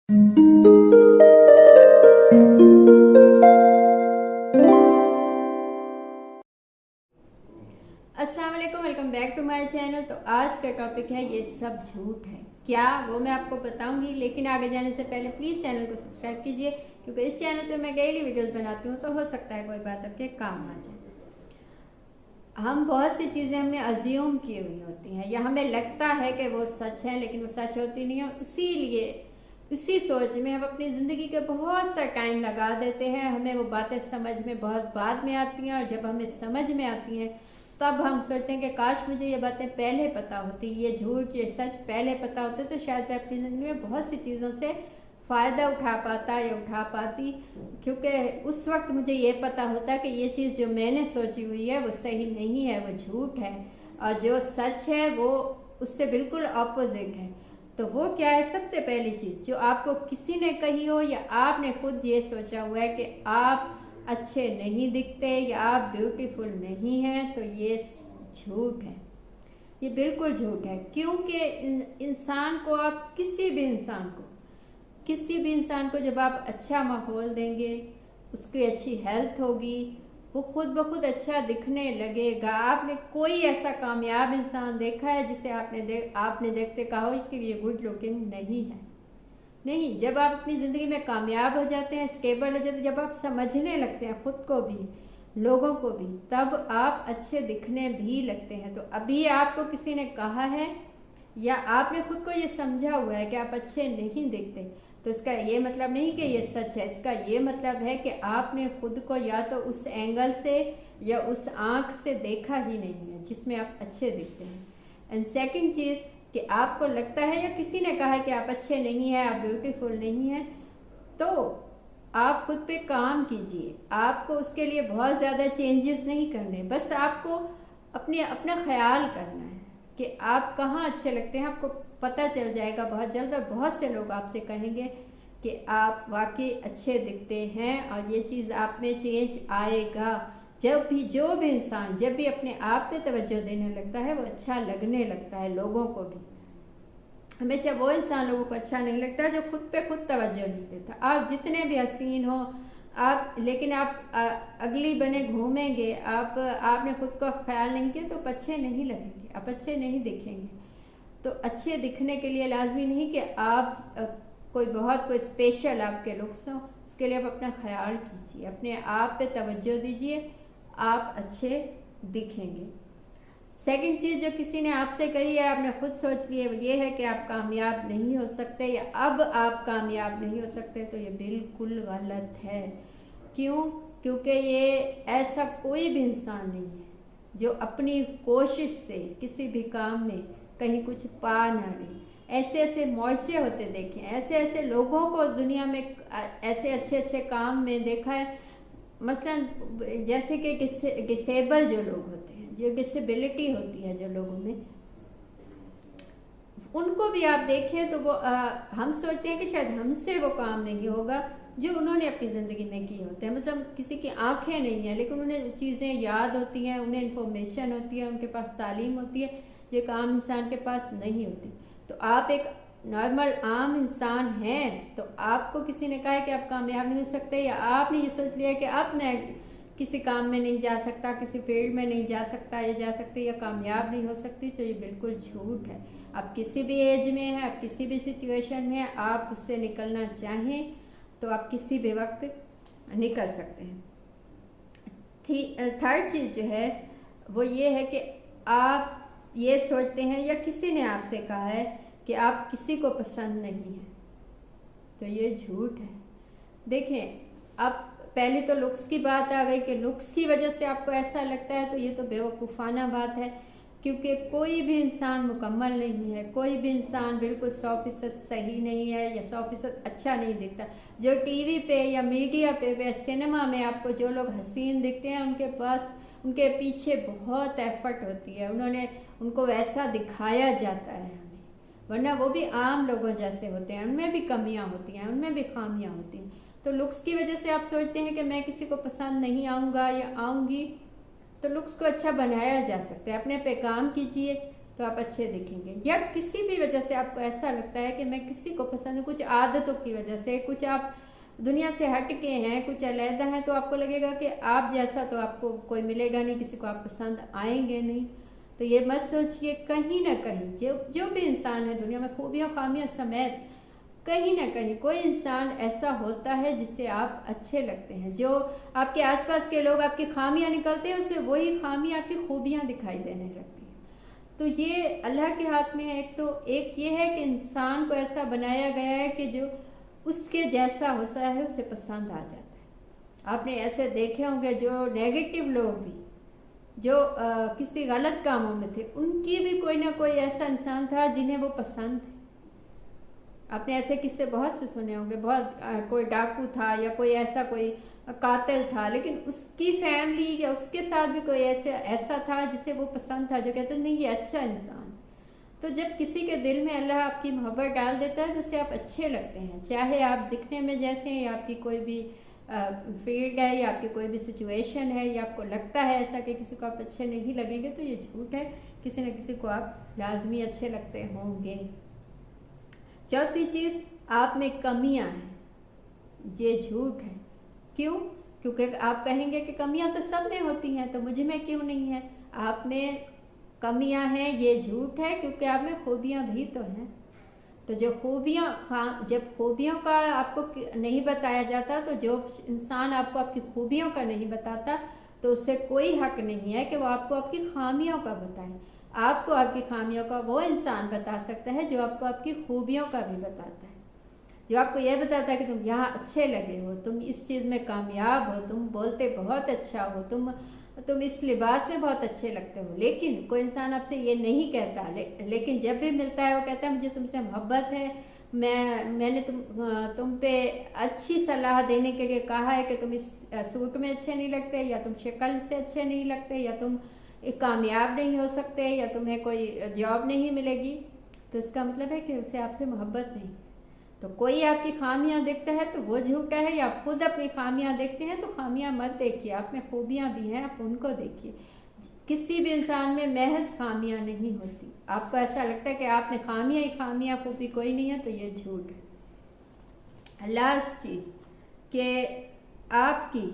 अस्सलाम वालेकुम, welcome back to my channel. तो आज का टॉपिक है ये सब झूठ है क्या, वो मैं आपको बताऊंगी। लेकिन आगे जाने से पहले प्लीज़ चैनल को सब्सक्राइब कीजिए, क्योंकि इस चैनल पे मैं डेली वीडियोस बनाती हूँ, तो हो सकता है कोई बात आपके काम आ जाए। हम बहुत सी चीज़ें हमने अज्यूम की हुई होती हैं या हमें लगता है कि वो सच है, लेकिन वो सच होती नहीं है। इसीलिए इसी सोच में हम अपनी ज़िंदगी के बहुत सा टाइम लगा देते हैं। हमें वो बातें समझ में बहुत बाद में आती हैं, और जब हमें समझ में आती हैं तब हम सोचते हैं कि काश मुझे ये बातें पहले पता होती, ये झूठ ये सच पहले पता होते, तो शायद मैं अपनी ज़िंदगी में बहुत सी चीज़ों से फ़ायदा उठा पाता या उठा पाती। क्योंकि उस वक्त मुझे ये पता होता कि ये चीज़ जो मैंने सोची हुई है वो सही नहीं है, वो झूठ है, और जो सच है वो उससे बिल्कुल ऑपोजिट है। तो वो क्या है? सबसे पहली चीज़ जो आपको किसी ने कही हो या आपने खुद ये सोचा हुआ है कि आप अच्छे नहीं दिखते या आप ब्यूटीफुल नहीं हैं, तो ये झूठ है, ये बिल्कुल झूठ है। क्योंकि इंसान को आप किसी भी इंसान को जब आप अच्छा माहौल देंगे, उसकी अच्छी हेल्थ होगी, वो खुद ब खुद अच्छा दिखने लगेगा। आपने कोई ऐसा कामयाब इंसान देखा है जिसे आपने देखते कहा हो कि ये गुड लुकिंग नहीं है? नहीं। जब आप अपनी ज़िंदगी में कामयाब हो जाते हैं, स्टेबल हो जाते हैं, जब आप समझने लगते हैं खुद को भी लोगों को भी, तब आप अच्छे दिखने भी लगते हैं। तो अभी आपको किसी ने कहा है या आपने खुद को ये समझा हुआ है कि आप अच्छे नहीं दिखते, तो इसका ये मतलब नहीं कि ये सच है। इसका ये मतलब है कि आपने खुद को या तो उस एंगल से या उस आँख से देखा ही नहीं है जिसमें आप अच्छे दिखते हैं। एंड सेकंड चीज़ कि आपको लगता है या किसी ने कहा है कि आप अच्छे नहीं हैं, आप ब्यूटीफुल नहीं हैं, तो आप खुद पे काम कीजिए। आपको उसके लिए बहुत ज़्यादा चेंजेस नहीं करने, बस आपको अपना ख्याल करना है कि आप कहाँ अच्छे लगते हैं। आपको पता चल जाएगा बहुत जल्द, और बहुत से लोग आपसे कहेंगे कि आप वाकई अच्छे दिखते हैं, और ये चीज़ आप में चेंज आएगा। जब भी जो भी इंसान जब भी अपने आप पे तवज्जो देने लगता है, वो अच्छा लगने लगता है लोगों को भी। हमेशा वो इंसान लोगों को अच्छा नहीं लगता जो खुद पे खुद तवज्जो नहीं देता। आप जितने भी हसीन हो आप, लेकिन आप अगली बने घूमेंगे, आपने खुद का ख्याल नहीं किया, तो अच्छे नहीं लगेंगे, आप अच्छे नहीं दिखेंगे। तो अच्छे दिखने के लिए लाजमी नहीं कि आप कोई स्पेशल आपके लुक्स हो, उसके लिए आप अपना ख्याल कीजिए, अपने आप पे तवज्जो दीजिए, आप अच्छे दिखेंगे। सेकंड चीज़ जो किसी ने आपसे कही है, आपने खुद सोच ली है, वो ये है कि आप कामयाब नहीं हो सकते या अब आप कामयाब नहीं हो सकते, तो ये बिल्कुल गलत है। क्यों? क्योंकि ये ऐसा कोई भी इंसान नहीं है जो अपनी कोशिश से किसी भी काम में कहीं कुछ पा ना ले। ऐसे ऐसे मुआवजे होते देखे, ऐसे ऐसे लोगों को दुनिया में ऐसे अच्छे अच्छे काम में देखा है। मसलन जैसे कि डिसेबल जो लोग होते हैं, जो डिसेबिलिटी होती है जो लोगों में, उनको भी आप देखें तो वो हम सोचते हैं कि शायद हमसे वो काम नहीं होगा जो उन्होंने अपनी ज़िंदगी में किए होते हैं। मतलब किसी की आंखें नहीं हैं, लेकिन उन्हें चीज़ें याद होती हैं, उन्हें इन्फॉर्मेशन होती है, उनके पास तालीम होती है, जो एक आम इंसान के पास नहीं होती। तो आप एक नॉर्मल आम इंसान हैं, तो आपको किसी ने कहा है कि आप कामयाब नहीं हो सकते, या आपने ये सोच लिया कि अब मैं किसी काम में नहीं जा सकता, किसी फील्ड में नहीं जा सकता या जा सकती या कामयाब नहीं हो सकती, तो ये बिल्कुल झूठ है। आप किसी भी एज में हैं, आप किसी भी सिचुएशन में हैं, आप उससे निकलना चाहें तो आप किसी भी वक्त निकल सकते हैं। थर्ड चीज़ जो है वो ये है कि आप ये सोचते हैं या किसी ने आपसे कहा है कि आप किसी को पसंद नहीं हैं, तो ये झूठ है। देखें, अब पहले तो लुक्स की बात आ गई कि लुक्स की वजह से आपको ऐसा लगता है, तो ये तो बेवकूफ़ाना बात है। क्योंकि कोई भी इंसान मुकम्मल नहीं है, कोई भी इंसान बिल्कुल 100% सही नहीं है या 100% अच्छा नहीं दिखता। जो टीवी पे या मीडिया पे सिनेमा में आपको जो लोग हसीन दिखते हैं, उनके पीछे बहुत एफर्ट होती है, उनको वैसा दिखाया जाता है हमें, वरना वो भी आम लोगों जैसे होते हैं, उनमें भी कमियां होती हैं, उनमें भी खामियां होती हैं। तो लुक्स की वजह से आप सोचते हैं कि मैं किसी को पसंद नहीं आऊँगा या आऊँगी, तो लुक्स को अच्छा बनाया जा सकता है। अपने पे काम कीजिए, तो आप अच्छे दिखेंगे। या किसी भी वजह से आपको ऐसा लगता है कि मैं किसी को पसंद हूँ, कुछ आदतों की वजह से, कुछ आप दुनिया से हट के हैं, कुछ अलहदा हैं, तो आपको लगेगा कि आप जैसा तो आपको कोई मिलेगा नहीं, किसी को आप पसंद आएंगे नहीं। तो ये मत सोचिए, कहीं ना कहीं जो भी इंसान है दुनिया में खूबियों खामियों समेत कहीं ना कहीं कोई इंसान ऐसा होता है जिससे आप अच्छे लगते हैं। जो आपके आसपास के लोग आपकी खामियां निकलते हैं, उससे वही खामी आपकी खूबियां दिखाई देने लगती हैं। तो ये अल्लाह के हाथ में है। एक ये है कि इंसान को ऐसा बनाया गया है कि जो उसके जैसा होता है उसे पसंद आ जाता है। आपने ऐसे देखे होंगे जो नेगेटिव लोग भी, जो किसी गलत कामों में थे, उनकी भी कोई ना कोई ऐसा इंसान था जिन्हें वो पसंद थे। आपने ऐसे किस्से बहुत से सुने होंगे, बहुत कोई डाकू था या कोई कातिल था, लेकिन उसकी फैमिली या उसके साथ भी कोई ऐसा था जिसे वो पसंद था, जो कहते नहीं ये अच्छा इंसान। तो जब किसी के दिल में अल्लाह आपकी मोहब्बत डाल देता है तो उससे आप अच्छे लगते हैं, चाहे आप दिखने में जैसे हैं, या आपकी कोई भी फील्ड है, या आपकी कोई भी सिचुएशन है, या आपको लगता है ऐसा कि किसी को आप अच्छे नहीं लगेंगे, तो ये झूठ है। किसी न किसी को आप लाजमी अच्छे लगते होंगे। चौथी चीज़, आप में कमियां हैं, ये झूठ है। क्यों? क्योंकि आप कहेंगे कि कमियां तो सब में होती हैं, तो मुझ में क्यों नहीं है। आप में कमियां हैं, ये झूठ है, क्योंकि आप में खूबियां भी तो हैं। तो जो जब खूबियों का आपको नहीं बताया जाता, तो जो इंसान आपको आपकी खूबियों का नहीं बताता, तो उससे कोई हक नहीं है कि वो आपको आपकी खामियों का बताए। आपको आपकी खामियों का वो इंसान बता सकता है जो आपको आपकी खूबियों का भी बताता है, जो आपको यह बताता है कि तुम यहाँ अच्छे लगे हो, तुम इस चीज़ में कामयाब हो, तुम बोलते बहुत अच्छा हो, तुम इस लिबास में बहुत अच्छे लगते हो। लेकिन कोई इंसान आपसे ये नहीं कहता, लेकिन जब भी मिलता है वो कहता है मुझे तुमसे मोहब्बत है, मैंने तुम पे अच्छी सलाह देने के लिए कहा है कि तुम इस सूट में अच्छे नहीं लगते, या तुम शक्ल से अच्छे नहीं लगते, या तुम कामयाब नहीं हो सकते, या तुम्हें कोई जॉब नहीं मिलेगी। तो इसका मतलब है कि उसे आपसे मोहब्बत नहीं। तो कोई आपकी खामियां देखता है तो वो झूठा है, या आप खुद अपनी खामियां देखते हैं तो खामियां मत देखिए, आप में खूबियां भी हैं, आप उनको देखिए। किसी भी इंसान में महज खामियां नहीं होती। आपको ऐसा लगता है कि आप में खामियां ही खामियां, खूबी कोई नहीं है, तो ये झूठ है। लास्ट चीज कि आपकी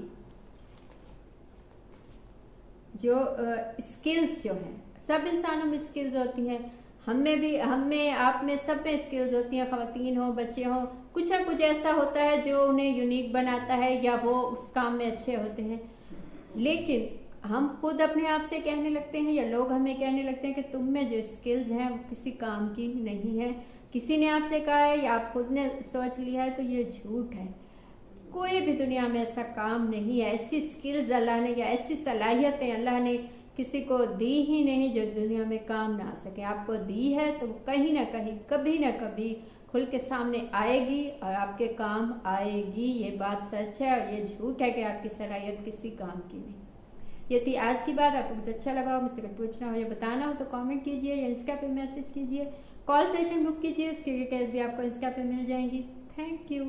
जो स्किल्स जो हैं, सब इंसानों में स्किल्स होती हैं, हमें आप में सब में स्किल्स होती हैं। ख़वातीन हो, बच्चे हो, कुछ ना कुछ ऐसा होता है जो उन्हें यूनिक बनाता है, या वो उस काम में अच्छे होते हैं। लेकिन हम खुद अपने आप से कहने लगते हैं, या लोग हमें कहने लगते हैं कि तुम में जो स्किल्स हैं वो किसी काम की नहीं है। किसी ने आपसे कहा है या आप खुद ने सोच लिया है, तो ये झूठ है। कोई भी दुनिया में ऐसा काम नहीं है, ऐसी स्किल्स अल्लाह ने या ऐसी सलाहियतें अल्लाह ने किसी को दी ही नहीं जो दुनिया में काम ना आ सके। आपको दी है तो कहीं ना कहीं, कभी ना कभी खुल के सामने आएगी और आपके काम आएगी। ये बात सच है, और ये झूठ है कि आपकी सलाहियत किसी काम की नहीं। ये थी आज की बात। आपको बहुत अच्छा लगा हो, मुझसे कुछ पूछना हो या बताना हो तो कमेंट कीजिए, या इंस्टा पे मैसेज कीजिए, कॉल सेशन बुक कीजिए, उसकी डिटेल्स भी आपको इंस्टा पे मिल जाएंगी। Thank you.